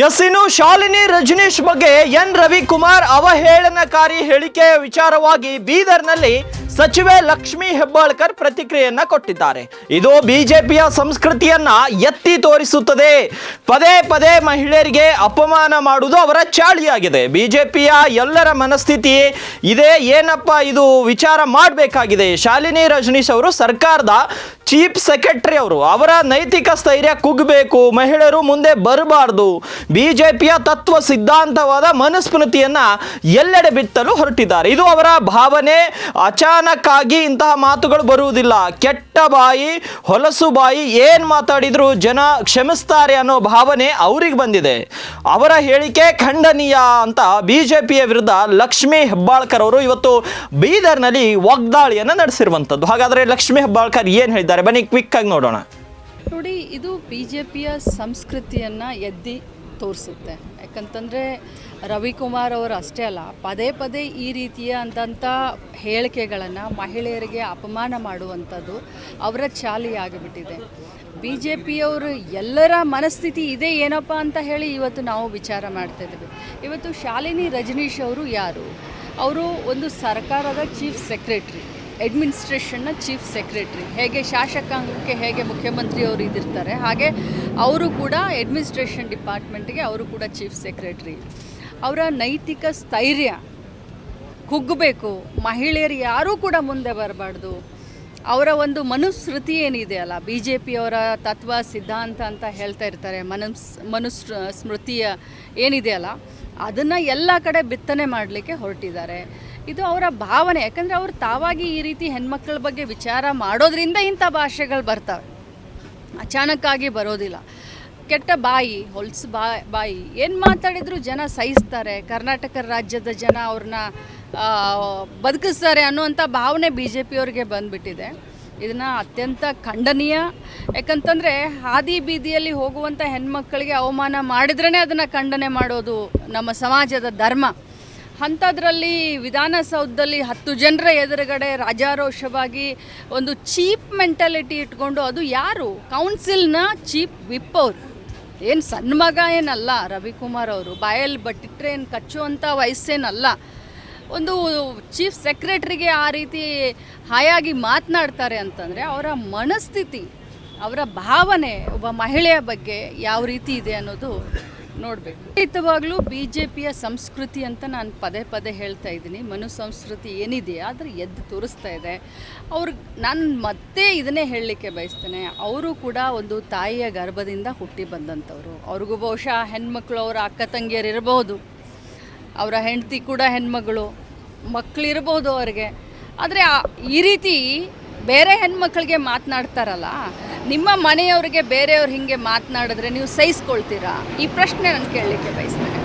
ಇನ್ನು ಶಾಲಿನಿ ರಜನೀಶ್ ಬಗ್ಗೆ ಎನ್ ರವಿಕುಮಾರ್ ಅವಹೇಳನಕಾರಿ ಹೇಳಿಕೆ ವಿಚಾರವಾಗಿ ಬೀದರ್ನಲ್ಲಿ ಸಚಿವೆ ಲಕ್ಷ್ಮೀ ಹೆಬ್ಬಾಳ್ಕರ್ ಪ್ರತಿಕ್ರಿಯೆಯನ್ನ ಕೊಟ್ಟಿದ್ದಾರೆ. ಇದು ಬಿಜೆಪಿಯ ಸಂಸ್ಕೃತಿಯನ್ನ ಎತ್ತಿ ತೋರಿಸುತ್ತದೆ. ಪದೇ ಪದೇ ಮಹಿಳೆಯರಿಗೆ ಅಪಮಾನ ಮಾಡುವುದು ಅವರ ಚಾಳಿಯಾಗಿದೆ. ಬಿಜೆಪಿಯ ಎಲ್ಲರ ಮನಸ್ಥಿತಿ ಇದೇ. ಏನಪ್ಪ ಇದು ವಿಚಾರ ಮಾಡಬೇಕಾಗಿದೆ. ಶಾಲಿನಿ ರಜನೀಶ್ ಅವರು ಸರ್ಕಾರದ ಚೀಫ್ ಸೆಕ್ರೆಟರಿ ಅವರ ನೈತಿಕ ಸ್ಥೈರ್ಯ ಕುಗ್ಗಬೇಕು. ಮಹಿಳೆಯರು ಮುಂದೆ ಬರಬಾರ್ದು. ಬಿಜೆಪಿಯ ತತ್ವ ಸಿದ್ಧಾಂತವಾದ ಮನುಸ್ಮೃತಿಯನ್ನ ಎಲ್ಲೆಡೆ ಬಿತ್ತಲು ಹೊರಟಿದ್ದಾರೆ. ಇದು ಅವರ ಭಾವನೆ. ಅಚಾನಕ್ಕಾಗಿ ಇಂತಹ ಮಾತುಗಳು ಬರುವುದಿಲ್ಲ. ಕೆಟ್ಟ ಬಾಯಿ, ಹೊಲಸು ಬಾಯಿ, ಏನ್ ಮಾತಾಡಿದ್ರು ಜನ ಕ್ಷಮಿಸ್ತಾರೆ ಅನ್ನೋ ಭಾವನೆ ಅವ್ರಿಗೆ ಬಂದಿದೆ. ಅವರ ಹೇಳಿಕೆ ಖಂಡನೀಯ ಅಂತ ಬಿಜೆಪಿಯ ವಿರುದ್ಧ ಲಕ್ಷ್ಮೀ ಹೆಬ್ಬಾಳ್ಕರ್ ಅವರು ಇವತ್ತು ಬೀದರ್ನಲ್ಲಿ ವಾಗ್ದಾಳಿಯನ್ನು ನಡೆಸಿರುವಂಥದ್ದು. ಹಾಗಾದ್ರೆ ಲಕ್ಷ್ಮೀ ಹೆಬ್ಬಾಳ್ಕರ್ ಏನ್ ಹೇಳಿದ್ದಾರೆ ಬನ್ನಿ ಕ್ವಿಕ್ ಆಗಿ ನೋಡೋಣ. ನೋಡಿ, ಇದು ಬಿಜೆಪಿಯ ಸಂಸ್ಕೃತಿಯನ್ನು ಎದ್ದಿ ತೋರಿಸುತ್ತೆ. ಯಾಕಂತಂದರೆ ರವಿಕುಮಾರ್ ಅವರು ಅಷ್ಟೇ ಅಲ್ಲ, ಪದೇ ಪದೇ ಈ ರೀತಿಯಾದಂಥ ಹೇಳಿಕೆಗಳನ್ನು ಮಹಿಳೆಯರಿಗೆ ಅಪಮಾನ ಮಾಡುವಂಥದ್ದು ಅವರ ಚಾಲಿಯಾಗಿಬಿಟ್ಟಿದೆ. ಬಿ ಜೆ ಪಿಯವರು ಎಲ್ಲರ ಮನಸ್ಥಿತಿ ಇದೆ ಏನಪ್ಪ ಅಂತ ಹೇಳಿ ಇವತ್ತು ನಾವು ವಿಚಾರ ಮಾಡ್ತಾಯಿದ್ದೀವಿ. ಇವತ್ತು ಶಾಲಿನಿ ರಜನೀಶ್ ಅವರು ಯಾರು? ಅವರು ಒಂದು ಸರ್ಕಾರದ ಚೀಫ್ ಸೆಕ್ರೆಟ್ರಿ, ಅಡ್ಮಿನಿಸ್ಟ್ರೇಷನ್ನ ಚೀಫ್ ಸೆಕ್ರೆಟ್ರಿ. ಹೇಗೆ ಶಾಸಕಾಂಗಕ್ಕೆ ಹೇಗೆ ಮುಖ್ಯಮಂತ್ರಿಯವರು ಇದಿರ್ತಾರೆ, ಹಾಗೆ ಅವರು ಕೂಡ ಅಡ್ಮಿನಿಸ್ಟ್ರೇಷನ್ ಡಿಪಾರ್ಟ್ಮೆಂಟ್ಗೆ ಅವರು ಕೂಡ ಚೀಫ್ ಸೆಕ್ರೆಟ್ರಿ. ಅವರ ನೈತಿಕ ಸ್ಥೈರ್ಯ ಕುಗ್ಗಬೇಕು. ಮಹಿಳೆಯರು ಯಾರೂ ಕೂಡ ಮುಂದೆ ಬರಬಾರ್ದು. ಅವರ ಒಂದು ಮನುಸ್ಮೃತಿ ಏನಿದೆ ಅಲ್ಲ, ಬಿ ಜೆ ಪಿಯವರ ತತ್ವ ಸಿದ್ಧಾಂತ ಅಂತ ಹೇಳ್ತಾ ಇರ್ತಾರೆ, ಮನುಸ್ಮೃತಿಯ ಏನಿದೆಯಲ್ಲ ಅದನ್ನು ಎಲ್ಲ ಕಡೆ ಬಿತ್ತನೆ ಮಾಡಲಿಕ್ಕೆ ಹೊರಟಿದ್ದಾರೆ. ಇದು ಅವರ ಭಾವನೆ. ಯಾಕಂದರೆ ಅವರು ತಾವಾಗಿ ಈ ರೀತಿ ಹೆಣ್ಮಕ್ಳ ಬಗ್ಗೆ ವಿಚಾರ ಮಾಡೋದ್ರಿಂದ ಇಂಥ ಭಾಷೆಗಳು ಬರ್ತವೆ, ಅಚಾನಕ್ಕಾಗಿ ಬರೋದಿಲ್ಲ. ಕೆಟ್ಟ ಬಾಯಿ, ಹೊಲ್ಸು ಬಾಯಿ ಏನು ಮಾತಾಡಿದ್ರು ಜನ ಸಹಿಸ್ತಾರೆ. ಕರ್ನಾಟಕ ರಾಜ್ಯದ ಜನ ಅವ್ರನ್ನ ಬದುಕಿಸ್ತಾರೆ ಅನ್ನುವಂಥ ಭಾವನೆ ಬಿ ಜೆ ಪಿಯವ್ರಿಗೆ ಬಂದುಬಿಟ್ಟಿದೆ. ಇದನ್ನು ಅತ್ಯಂತ ಖಂಡನೀಯ. ಯಾಕಂತಂದರೆ ಹಾದಿ ಬೀದಿಯಲ್ಲಿ ಹೋಗುವಂಥ ಹೆಣ್ಮಕ್ಕಳಿಗೆ ಅವಮಾನ ಮಾಡಿದ್ರೇ ಅದನ್ನು ಖಂಡನೆ ಮಾಡೋದು ನಮ್ಮ ಸಮಾಜದ ಧರ್ಮ. ಅಂಥದ್ರಲ್ಲಿ ವಿಧಾನಸೌಧದಲ್ಲಿ 10 ಜನರ ಎದುರುಗಡೆ ರಾಜಾರೋಷವಾಗಿ ಒಂದು ಚೀಪ್ ಮೆಂಟಾಲಿಟಿ ಇಟ್ಕೊಂಡು, ಅದು ಯಾರು? ಕೌನ್ಸಿಲ್ನ ಚೀಫ್ ವಿಪ್ ಅವರು. ಏನು ಸಣ್ಣ ಮಗ ಏನಲ್ಲ ರವಿಕುಮಾರ್ ಅವರು. ಬಾಯಲ್ಲಿ ಬಟ್ಟಿಟ್ರೆ ಏನು ಕಚ್ಚುವಂಥ ವಯಸ್ಸೇನಲ್ಲ. ಒಂದು ಚೀಫ್ ಸೆಕ್ರೆಟ್ರಿಗೆ ಆ ರೀತಿ ಹಾಯಾಗಿ ಮಾತನಾಡ್ತಾರೆ ಅಂತಂದರೆ ಅವರ ಮನಸ್ಥಿತಿ, ಅವರ ಭಾವನೆ ಒಬ್ಬ ಮಹಿಳೆಯ ಬಗ್ಗೆ ಯಾವ ರೀತಿ ಇದೆ ಅನ್ನೋದು ನೋಡಬೇಕು. ಖಂಡಿತವಾಗ್ಲೂ ಬಿ ಜೆ ಪಿಯ ಸಂಸ್ಕೃತಿ ಅಂತ ನಾನು ಪದೇ ಪದೇ ಹೇಳ್ತಾ ಇದ್ದೀನಿ. ಸಂಸ್ಕೃತಿ ಏನಿದೆಯಾ ಆದರೆ ಎದ್ದು ತೋರಿಸ್ತಾ ಇದೆ. ನಾನು ಮತ್ತೆ ಇದನ್ನೇ ಹೇಳಲಿಕ್ಕೆ ಬಯಸ್ತೇನೆ, ಅವರು ಕೂಡ ಒಂದು ತಾಯಿಯ ಗರ್ಭದಿಂದ ಹುಟ್ಟಿ ಬಂದಂಥವ್ರು. ಅವ್ರಿಗೂ ಬಹುಶಃ ಹೆಣ್ಮಕ್ಳು, ಅವರ ಅಕ್ಕ ತಂಗಿಯರು ಇರಬಹುದು, ಅವರ ಹೆಂಡತಿ ಕೂಡ ಹೆಣ್ಮಗಳು, ಮಕ್ಕಳಿರ್ಬೋದು ಅವ್ರಿಗೆ. ಆದರೆ ಈ ರೀತಿ ಬೇರೆ ಹೆಣ್ಮಕ್ಳಿಗೆ ಮಾತನಾಡ್ತಾರಲ್ಲ, ನಿಮ್ಮ ಮನೆಯವ್ರಿಗೆ ಬೇರೆಯವ್ರು ಹೀಗೆ ಮಾತನಾಡಿದ್ರೆ ನೀವು ಸಹಿಸ್ಕೊಳ್ತೀರಾ? ಈ ಪ್ರಶ್ನೆ ನಾನು ಕೇಳಲಿಕ್ಕೆ ಬಯಸ್ತೇನೆ.